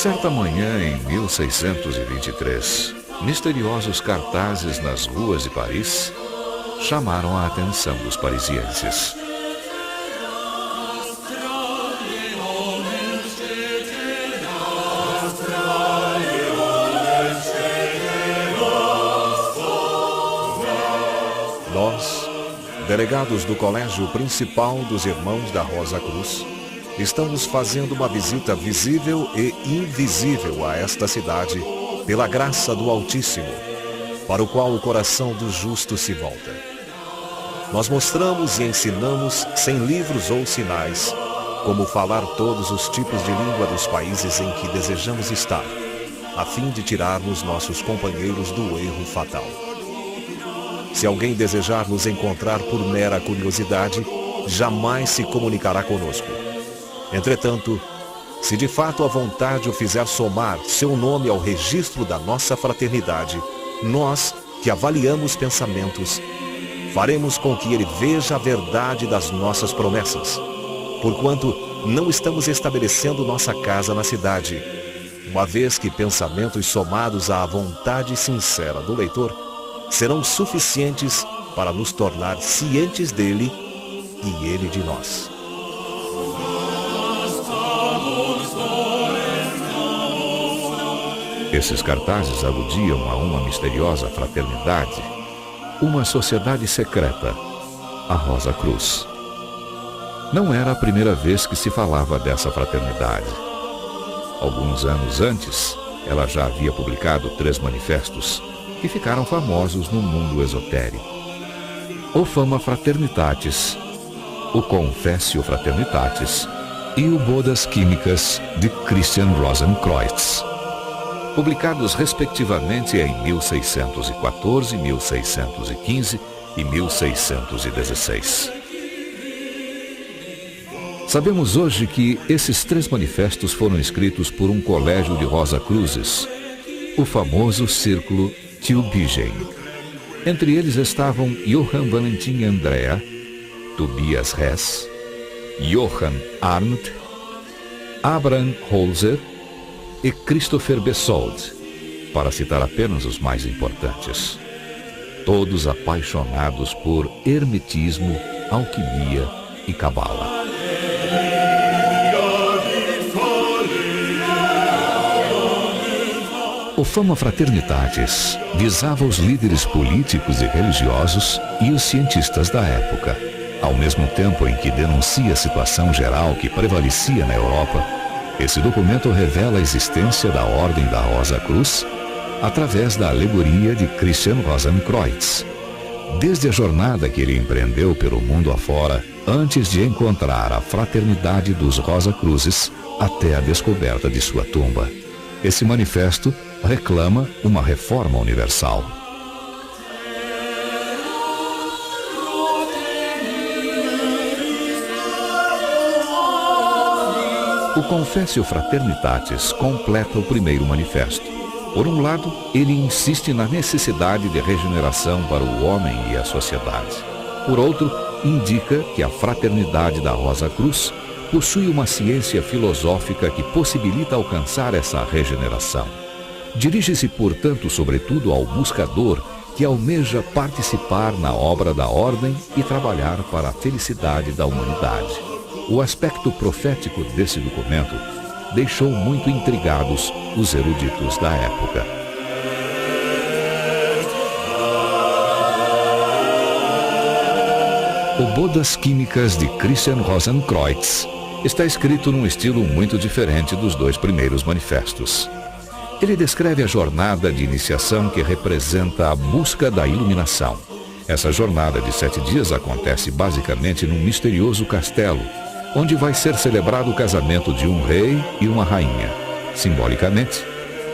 Certa manhã, em 1623, misteriosos cartazes nas ruas de Paris chamaram a atenção dos parisienses. Nós, delegados do Colégio Principal dos Irmãos da Rosa Cruz, estamos fazendo uma visita visível e invisível a esta cidade, pela graça do Altíssimo, para o qual o coração do justo se volta. Nós mostramos e ensinamos, sem livros ou sinais, como falar todos os tipos de língua dos países em que desejamos estar, a fim de tirarmos nossos companheiros do erro fatal. Se alguém desejar nos encontrar por mera curiosidade, jamais se comunicará conosco. Entretanto, se de fato a vontade o fizer somar seu nome ao registro da nossa fraternidade, nós, que avaliamos pensamentos, faremos com que ele veja a verdade das nossas promessas, porquanto não estamos estabelecendo nossa casa na cidade, uma vez que pensamentos somados à vontade sincera do leitor serão suficientes para nos tornar cientes dele e ele de nós. Esses cartazes aludiam a uma misteriosa fraternidade, uma sociedade secreta, a Rosa Cruz. Não era a primeira vez que se falava dessa fraternidade. Alguns anos antes, ela já havia publicado 3 manifestos que ficaram famosos no mundo esotérico: o Fama Fraternitatis, o Confessio Fraternitatis e o Bodas Químicas de Christian Rosenkreuz, publicados respectivamente em 1614, 1615 e 1616. Sabemos hoje que esses 3 manifestos foram escritos por um colégio de Rosa Cruzes, o famoso Círculo Tübingen. Entre eles estavam Johann Valentin Andrea, Tobias Hess, Johann Arndt, Abraham Holzer e Christopher Besold, para citar apenas os mais importantes. Todos apaixonados por hermetismo, alquimia e cabala. O Fama Fraternitatis visava os líderes políticos e religiosos e os cientistas da época. Ao mesmo tempo em que denuncia a situação geral que prevalecia na Europa, esse documento revela a existência da Ordem da Rosa Cruz através da alegoria de Christian Rosenkreuz. Desde a jornada que ele empreendeu pelo mundo afora, antes de encontrar a fraternidade dos Rosa Cruzes, até a descoberta de sua tumba. Esse manifesto reclama uma reforma universal. O Confessio Fraternitatis completa o primeiro manifesto. Por um lado, ele insiste na necessidade de regeneração para o homem e a sociedade. Por outro, indica que a fraternidade da Rosa Cruz possui uma ciência filosófica que possibilita alcançar essa regeneração. Dirige-se, portanto, sobretudo ao buscador que almeja participar na obra da ordem e trabalhar para a felicidade da humanidade. O aspecto profético desse documento deixou muito intrigados os eruditos da época. O Bodas Químicas de Christian Rosenkreuz está escrito num estilo muito diferente dos 2 primeiros manifestos. Ele descreve a jornada de iniciação que representa a busca da iluminação. Essa jornada de 7 dias acontece basicamente num misterioso castelo, onde vai ser celebrado o casamento de um rei e uma rainha. Simbolicamente,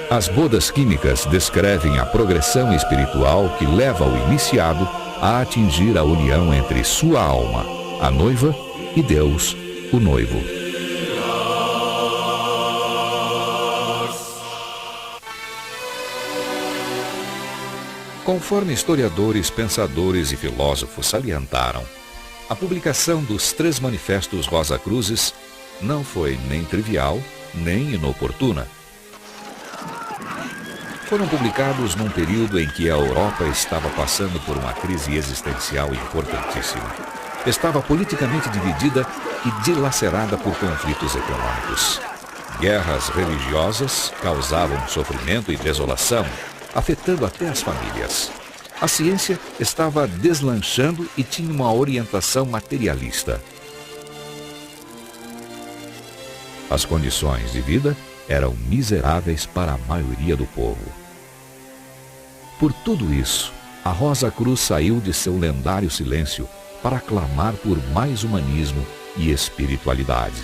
as bodas químicas descrevem a progressão espiritual que leva o iniciado a atingir a união entre sua alma, a noiva, e Deus, o noivo. Conforme historiadores, pensadores e filósofos salientaram, a publicação dos 3 manifestos Rosa Cruzes não foi nem trivial, nem inoportuna, Foram publicados num período em que a Europa estava passando por uma crise existencial importantíssima. Estava politicamente dividida e dilacerada por conflitos econômicos. Guerras religiosas causavam sofrimento e desolação, afetando até as famílias. A ciência estava deslanchando e tinha uma orientação materialista. As condições de vida eram miseráveis para a maioria do povo. Por tudo isso, a Rosa Cruz saiu de seu lendário silêncio para clamar por mais humanismo e espiritualidade.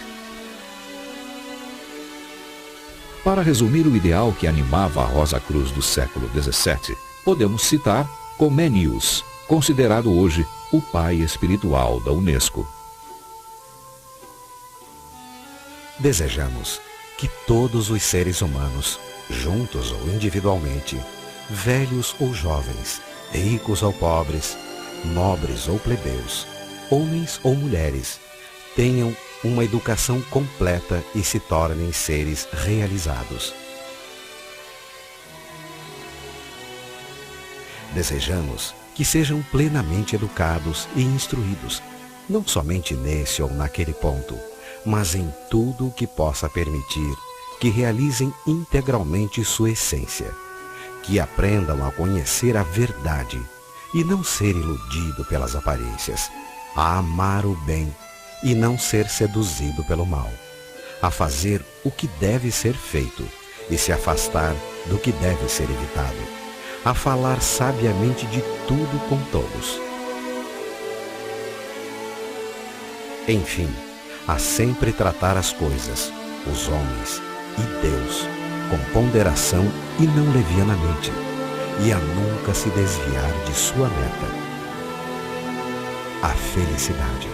Para resumir o ideal que animava a Rosa Cruz do século XVII, podemos citar Comenius, considerado hoje o pai espiritual da Unesco. Desejamos que todos os seres humanos, juntos ou individualmente, velhos ou jovens, ricos ou pobres, nobres ou plebeus, homens ou mulheres, tenham uma educação completa e se tornem seres realizados. Desejamos que sejam plenamente educados e instruídos, não somente nesse ou naquele ponto, mas em tudo o que possa permitir que realizem integralmente sua essência, que aprendam a conhecer a verdade e não ser iludido pelas aparências, a amar o bem e não ser seduzido pelo mal, a fazer o que deve ser feito e se afastar do que deve ser evitado, a falar sabiamente de tudo com todos. Enfim, a sempre tratar as coisas, os homens e Deus com ponderação e não levianamente, e a nunca se desviar de sua meta, a felicidade.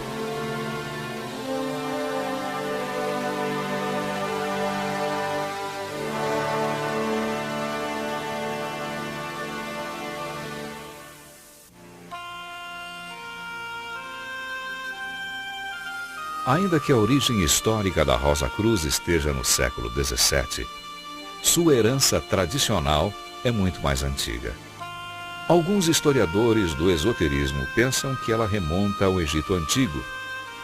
Ainda que a origem histórica da Rosa Cruz esteja no século XVII, sua herança tradicional é muito mais antiga. Alguns historiadores do esoterismo pensam que ela remonta ao Egito Antigo,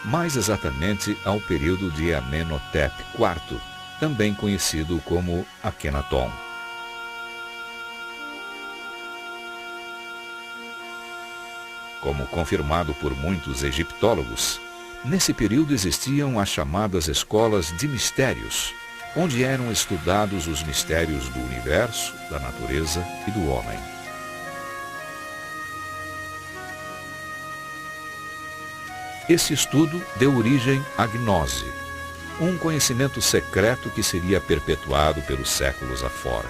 mais exatamente ao período de Amenhotep IV, também conhecido como Akhenaton. Como confirmado por muitos egiptólogos, nesse período existiam as chamadas escolas de mistérios, onde eram estudados os mistérios do universo, da natureza e do homem. Esse estudo deu origem à gnose, um conhecimento secreto que seria perpetuado pelos séculos afora.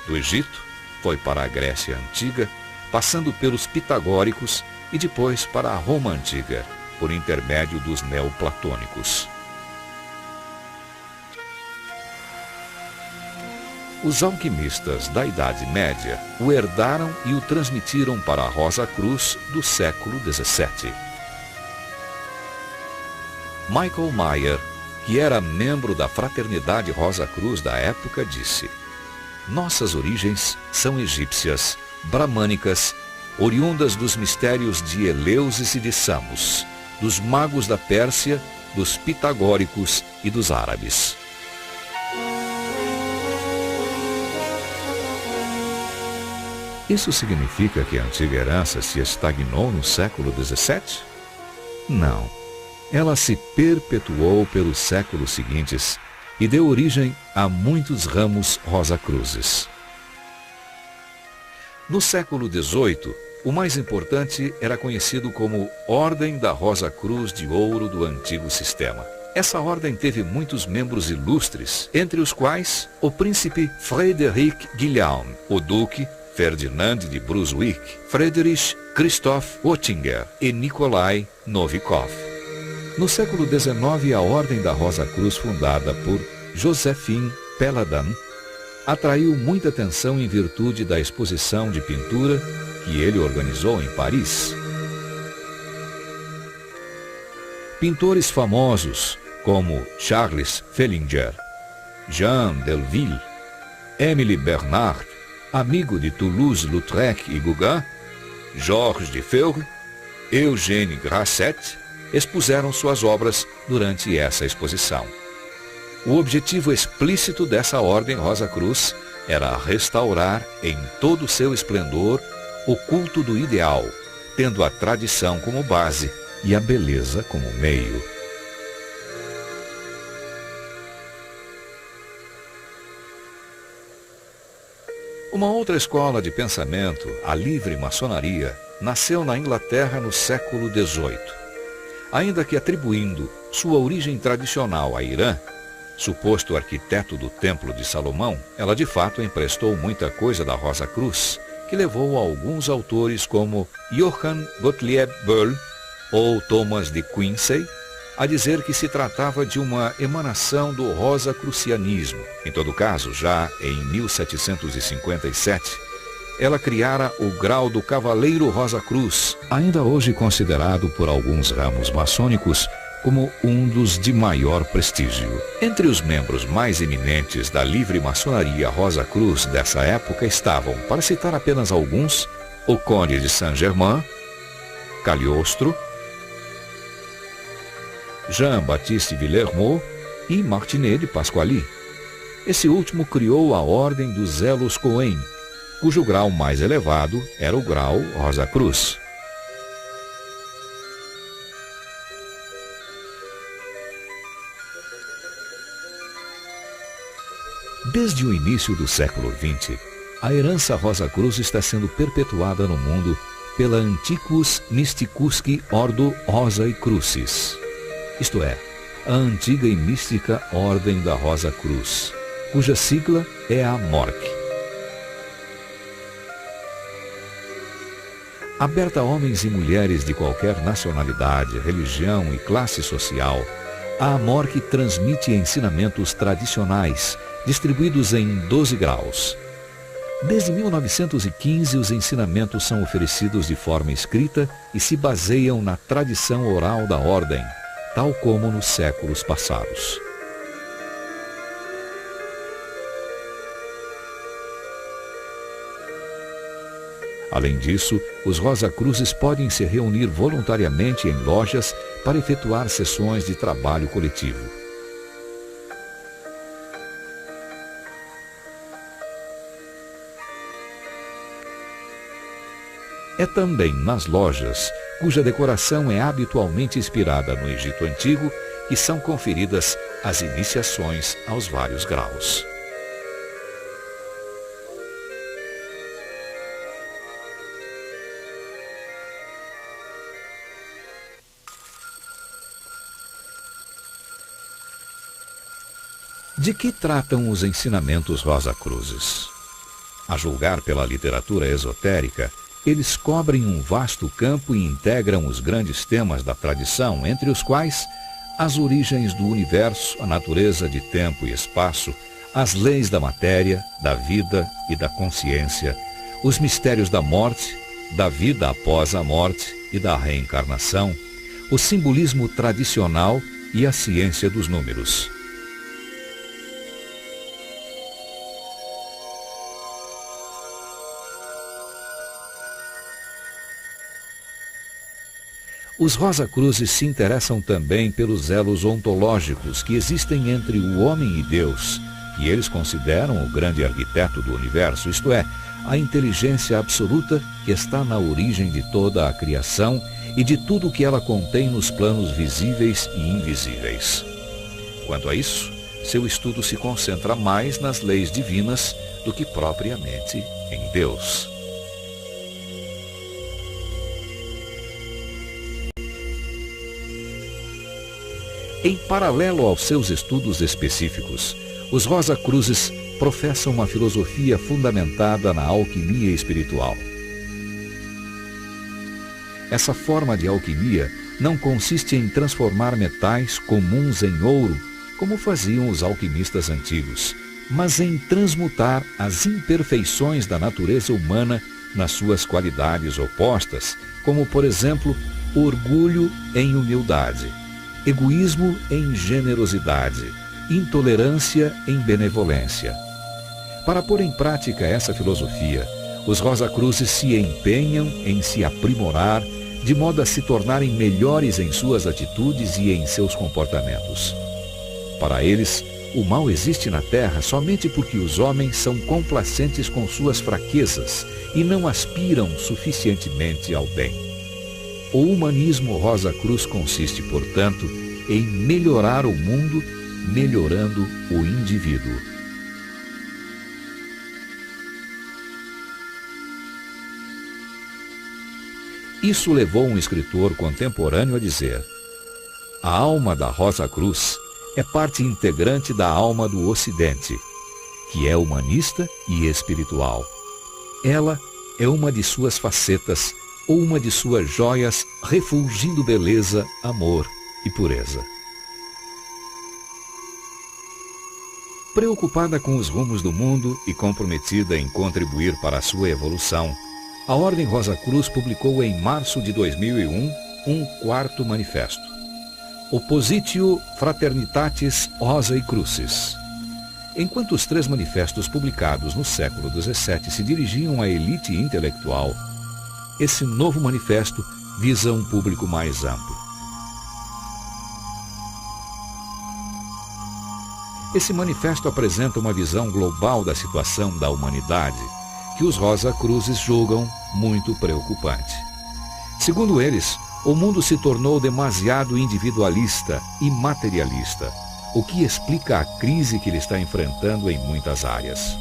Do Egito, foi para a Grécia Antiga, passando pelos pitagóricos e depois para a Roma Antiga, por intermédio dos neoplatônicos. Os alquimistas da Idade Média o herdaram e o transmitiram para a Rosa Cruz do século XVII. Michael Mayer, que era membro da Fraternidade Rosa Cruz da época, disse: "Nossas origens são egípcias, bramânicas, oriundas dos mistérios de Eleusis e de Samos, dos magos da Pérsia, dos pitagóricos e dos árabes." Isso significa que a antiga herança se estagnou no século XVII? Não. Ela se perpetuou pelos séculos seguintes e deu origem a muitos ramos Rosa-Cruzes. No século XVIII, o mais importante era conhecido como Ordem da Rosa Cruz de Ouro do Antigo Sistema. Essa ordem teve muitos membros ilustres, entre os quais o príncipe Frederic Guilhem, o duque Ferdinand de Brunswick, Friedrich Christoph Oettinger e Nikolai Novikov. No século XIX, a Ordem da Rosa Cruz, fundada por Joséphine Peladan, atraiu muita atenção em virtude da exposição de pintura que ele organizou em Paris. Pintores famosos como Charles Fellinger, Jean Delville, Émile Bernard, amigo de Toulouse-Lautrec e Gauguin, Georges Defebvre, Eugène Grasset, expuseram suas obras durante essa exposição. O objetivo explícito dessa Ordem Rosa Cruz era restaurar em todo o seu esplendor o culto do ideal, tendo a tradição como base e a beleza como meio. Uma outra escola de pensamento, a livre maçonaria, nasceu na Inglaterra no século XVIII. Ainda que atribuindo sua origem tradicional a Irã, suposto arquiteto do Templo de Salomão, ela de fato emprestou muita coisa da Rosa Cruz, que levou alguns autores como Johann Gottlieb Böll ou Thomas de Quincey a dizer que se tratava de uma emanação do rosacrucianismo. Em todo caso, já em 1757, ela criara o grau do Cavaleiro Rosa Cruz, ainda hoje considerado por alguns ramos maçônicos como um dos de maior prestígio. Entre os membros mais eminentes da livre maçonaria Rosa Cruz dessa época estavam, para citar apenas alguns, o Conde de Saint-Germain, Cagliostro, Jean-Baptiste Villermoz e Martinet de Pasquali. Esse último criou a Ordem dos Zelos Cohen, cujo grau mais elevado era o grau Rosa Cruz. Desde o início do século XX, a herança Rosa Cruz está sendo perpetuada no mundo pela Antiquus Mysticusque Ordo Rosae Crucis, isto é, a antiga e mística Ordem da Rosa Cruz, cuja sigla é a MORC. Aberta a homens e mulheres de qualquer nacionalidade, religião e classe social, a MORC transmite ensinamentos tradicionais, distribuídos em 12 graus. Desde 1915, os ensinamentos são oferecidos de forma escrita e se baseiam na tradição oral da Ordem, tal como nos séculos passados. Além disso, os Rosa Cruzes podem se reunir voluntariamente em lojas para efetuar sessões de trabalho coletivo. É também nas lojas, cuja decoração é habitualmente inspirada no Egito Antigo, que são conferidas as iniciações aos vários graus. De que tratam os ensinamentos Rosa Cruzes? A julgar pela literatura esotérica, eles cobrem um vasto campo e integram os grandes temas da tradição, entre os quais as origens do universo, a natureza de tempo e espaço, as leis da matéria, da vida e da consciência, os mistérios da morte, da vida após a morte e da reencarnação, o simbolismo tradicional e a ciência dos números. Os Rosa Cruzes se interessam também pelos elos ontológicos que existem entre o homem e Deus, que eles consideram o grande arquiteto do universo, isto é, a inteligência absoluta que está na origem de toda a criação e de tudo o que ela contém nos planos visíveis e invisíveis. Quanto a isso, seu estudo se concentra mais nas leis divinas do que propriamente em Deus. Em paralelo aos seus estudos específicos, os Rosa Cruzes professam uma filosofia fundamentada na alquimia espiritual. Essa forma de alquimia não consiste em transformar metais comuns em ouro, como faziam os alquimistas antigos, mas em transmutar as imperfeições da natureza humana nas suas qualidades opostas, como, por exemplo, orgulho em humildade, egoísmo em generosidade, intolerância em benevolência. Para pôr em prática essa filosofia, os Rosa Cruzes se empenham em se aprimorar, de modo a se tornarem melhores em suas atitudes e em seus comportamentos. Para eles, o mal existe na Terra somente porque os homens são complacentes com suas fraquezas e não aspiram suficientemente ao bem. O humanismo Rosa Cruz consiste, portanto, em melhorar o mundo, melhorando o indivíduo. Isso levou um escritor contemporâneo a dizer: a alma da Rosa Cruz é parte integrante da alma do Ocidente, que é humanista e espiritual. Ela é uma de suas facetas, ou uma de suas joias, refulgindo beleza, amor e pureza. Preocupada com os rumos do mundo e comprometida em contribuir para a sua evolução, a Ordem Rosa Cruz publicou em março de 2001 um quarto manifesto, Oppositio Fraternitatis Rosae Crucis. Enquanto os 3 manifestos publicados no século XVII se dirigiam à elite intelectual, esse novo manifesto visa um público mais amplo. Esse manifesto apresenta uma visão global da situação da humanidade, que os Rosa Cruzes julgam muito preocupante. Segundo eles, o mundo se tornou demasiado individualista e materialista, o que explica a crise que ele está enfrentando em muitas áreas.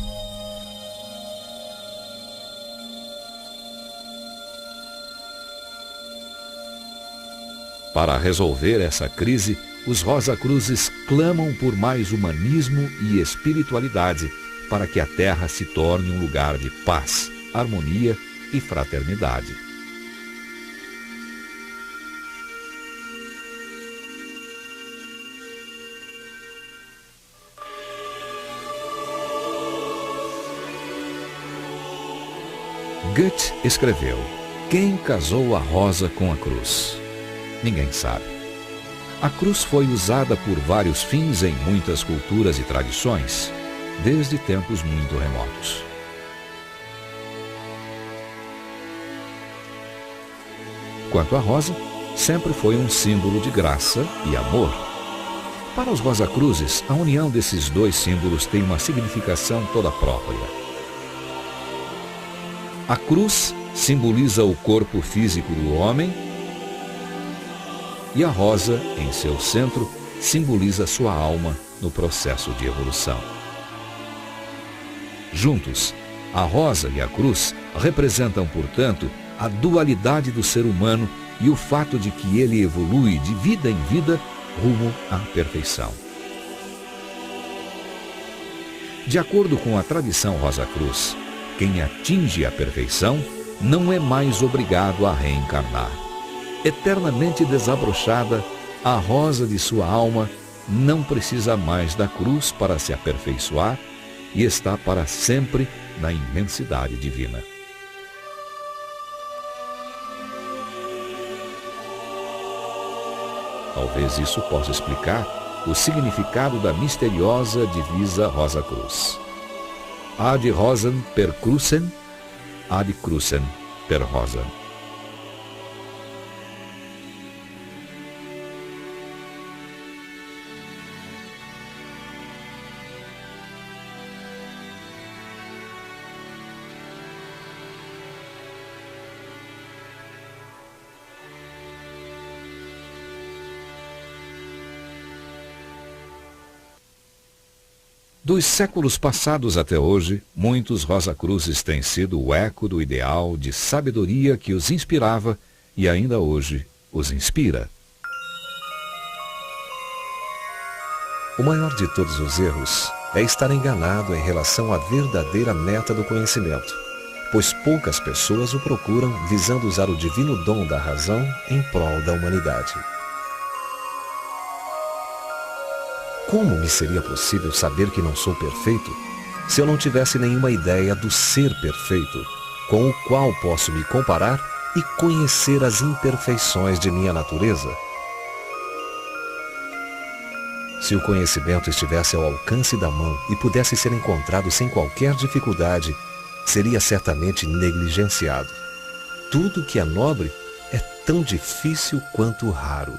Para resolver essa crise, os Rosa Cruzes clamam por mais humanismo e espiritualidade para que a Terra se torne um lugar de paz, harmonia e fraternidade. Goethe escreveu: quem casou a rosa com a cruz? Ninguém sabe. A cruz foi usada por vários fins em muitas culturas e tradições, desde tempos muito remotos. Quanto à rosa, sempre foi um símbolo de graça e amor. Para os Rosa Cruzes, a união desses 2 símbolos tem uma significação toda própria. A cruz simboliza o corpo físico do homem e a rosa, em seu centro, simboliza sua alma no processo de evolução. Juntos, a rosa e a cruz representam, portanto, a dualidade do ser humano e o fato de que ele evolui de vida em vida rumo à perfeição. De acordo com a tradição Rosa Cruz, quem atinge a perfeição não é mais obrigado a reencarnar. Eternamente desabrochada, a rosa de sua alma não precisa mais da cruz para se aperfeiçoar e está para sempre na imensidade divina. Talvez isso possa explicar o significado da misteriosa divisa Rosa Cruz. Ad rosam per crucem, ad crucem per rosam. Dos séculos passados até hoje, muitos Rosa Cruzes têm sido o eco do ideal de sabedoria que os inspirava e ainda hoje os inspira. O maior de todos os erros é estar enganado em relação à verdadeira meta do conhecimento, pois poucas pessoas o procuram visando usar o divino dom da razão em prol da humanidade. Como me seria possível saber que não sou perfeito se eu não tivesse nenhuma ideia do ser perfeito, com o qual posso me comparar e conhecer as imperfeições de minha natureza? Se o conhecimento estivesse ao alcance da mão e pudesse ser encontrado sem qualquer dificuldade, seria certamente negligenciado. Tudo que é nobre é tão difícil quanto raro.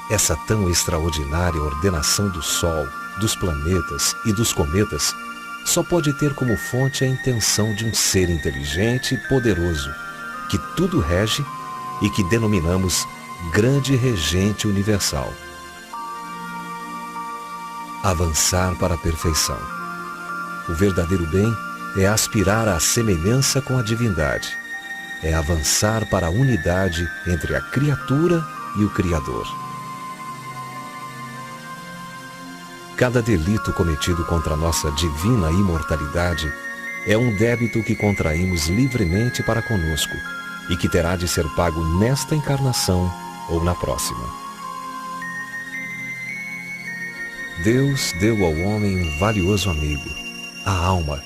Essa tão extraordinária ordenação do Sol, dos planetas e dos cometas só pode ter como fonte a intenção de um ser inteligente e poderoso, que tudo rege e que denominamos Grande Regente Universal. Avançar para a perfeição. O verdadeiro bem é aspirar à semelhança com a divindade. É avançar para a unidade entre a criatura e o Criador. Cada delito cometido contra a nossa divina imortalidade é um débito que contraímos livremente para conosco e que terá de ser pago nesta encarnação ou na próxima. Deus deu ao homem um valioso amigo, a alma,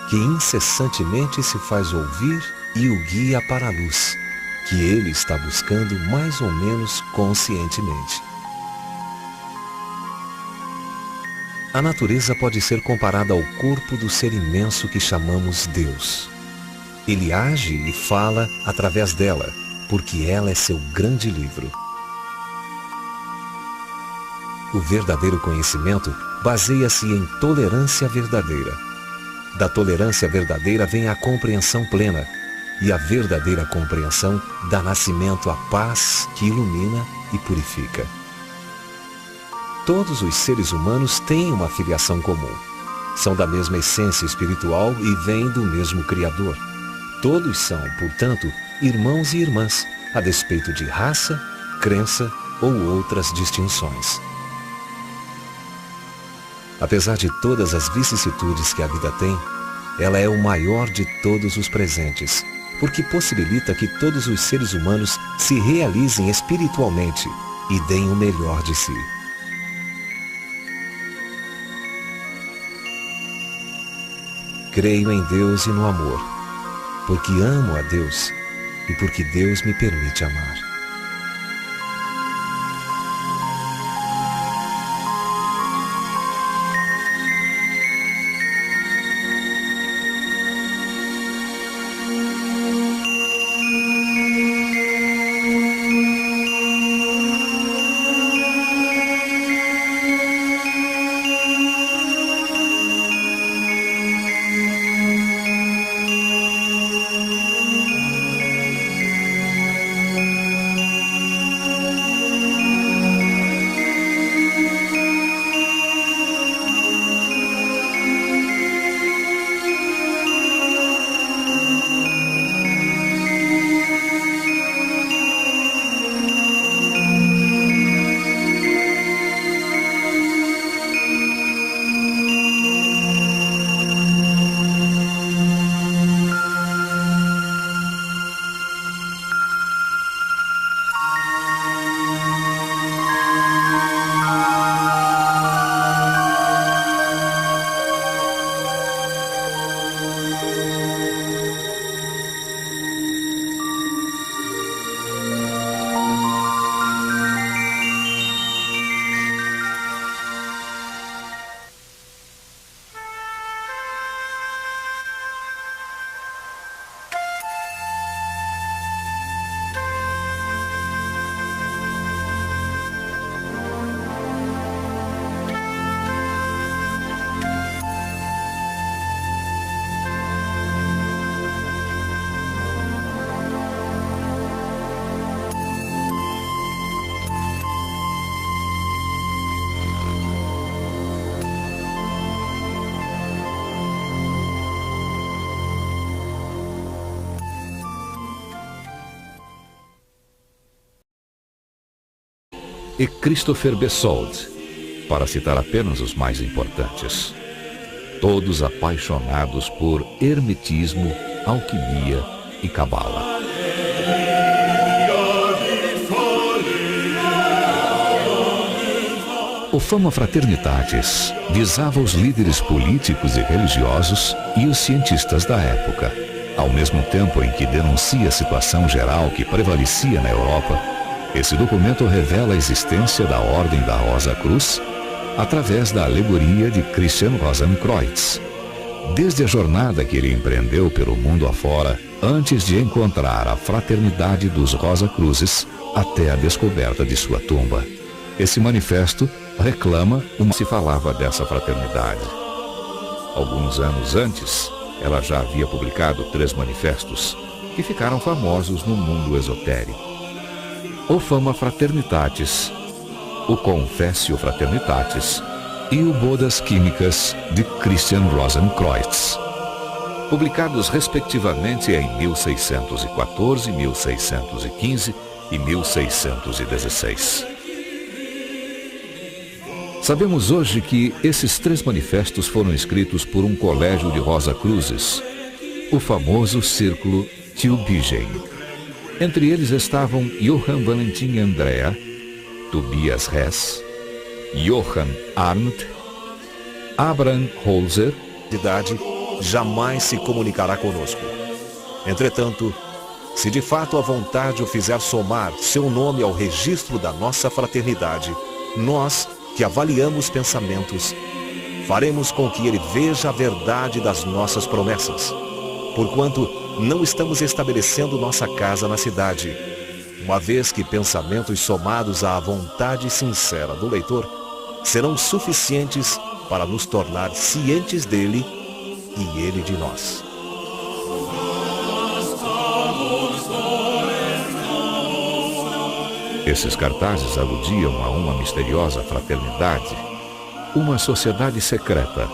que incessantemente se faz ouvir e o guia para a luz, que ele está buscando mais ou menos conscientemente. A natureza pode ser comparada ao corpo do ser imenso que chamamos Deus. Ele age e fala através dela, porque ela é seu grande livro. O verdadeiro conhecimento baseia-se em tolerância verdadeira. Da tolerância verdadeira vem a compreensão plena, e a verdadeira compreensão dá nascimento à paz que ilumina e purifica. Todos os seres humanos têm uma filiação comum. São da mesma essência espiritual e vêm do mesmo Criador. Todos são, portanto, irmãos e irmãs, a despeito de raça, crença ou outras distinções. Apesar de todas as vicissitudes que a vida tem, ela é o maior de todos os presentes, porque possibilita que todos os seres humanos se realizem espiritualmente e deem o melhor de si. Creio em Deus e no amor, porque amo a Deus e porque Deus me permite amar. E Christopher Besold, para citar apenas os mais importantes. Todos apaixonados por hermetismo, alquimia e cabala. O Fama Fraternitatis visava os líderes políticos e religiosos e os cientistas da época. Ao mesmo tempo em que denuncia a situação geral que prevalecia na Europa, Esse documento revela a existência da Ordem da Rosa Cruz através da alegoria de Christian Rosenkreuz, desde a jornada que ele empreendeu pelo mundo afora, antes de encontrar a fraternidade dos Rosa Cruzes, até a descoberta de sua tumba. Esse manifesto reclama uma se falava dessa fraternidade. Alguns anos antes, ela já havia publicado 3 manifestos que ficaram famosos no mundo esotérico: o Fama Fraternitatis, o Confessio Fraternitatis e o Bodas Químicas de Christian Rosenkreuz, publicados respectivamente em 1614, 1615 e 1616. Sabemos hoje que esses 3 manifestos foram escritos por um colégio de Rosa Cruzes, o famoso Círculo Tübingen. Entre eles estavam Johann Valentin Andrea, Tobias Hess, Johann Arndt, Abraham Holzer. A idade jamais se comunicará conosco. Entretanto, se de fato a vontade o fizer somar seu nome ao registro da nossa fraternidade, nós, que avaliamos pensamentos, faremos com que ele veja a verdade das nossas promessas, porquanto não estamos estabelecendo nossa casa na cidade, uma vez que pensamentos somados à vontade sincera do leitor serão suficientes para nos tornar cientes dele e ele de nós. Esses cartazes aludiam a uma misteriosa fraternidade, uma sociedade secreta,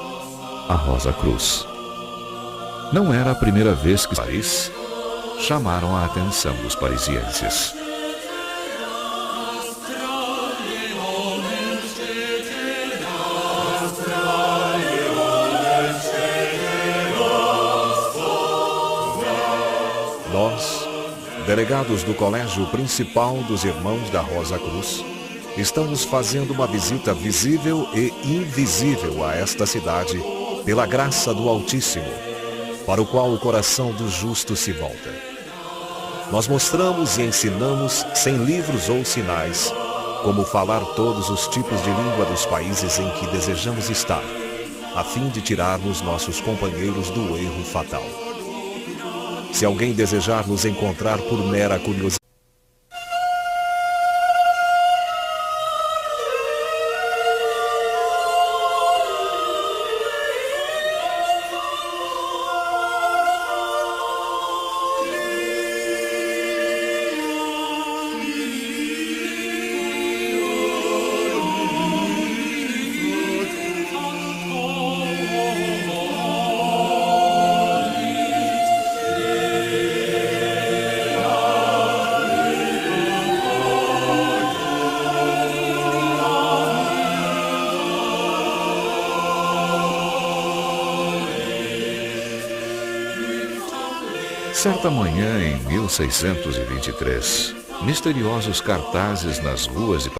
a Rosa Cruz. Não era a primeira vez que Paris chamaram a atenção dos parisienses. Nós, delegados do Colégio Principal dos Irmãos da Rosa Cruz, estamos fazendo uma visita visível e invisível a esta cidade pela graça do Altíssimo, para o qual o coração do justo se volta. Nós mostramos e ensinamos, sem livros ou sinais, como falar todos os tipos de língua dos países em que desejamos estar, a fim de tirarmos nossos companheiros do erro fatal. Se alguém desejar nos encontrar por mera curiosidade, certa manhã em 1623, misteriosos cartazes nas ruas de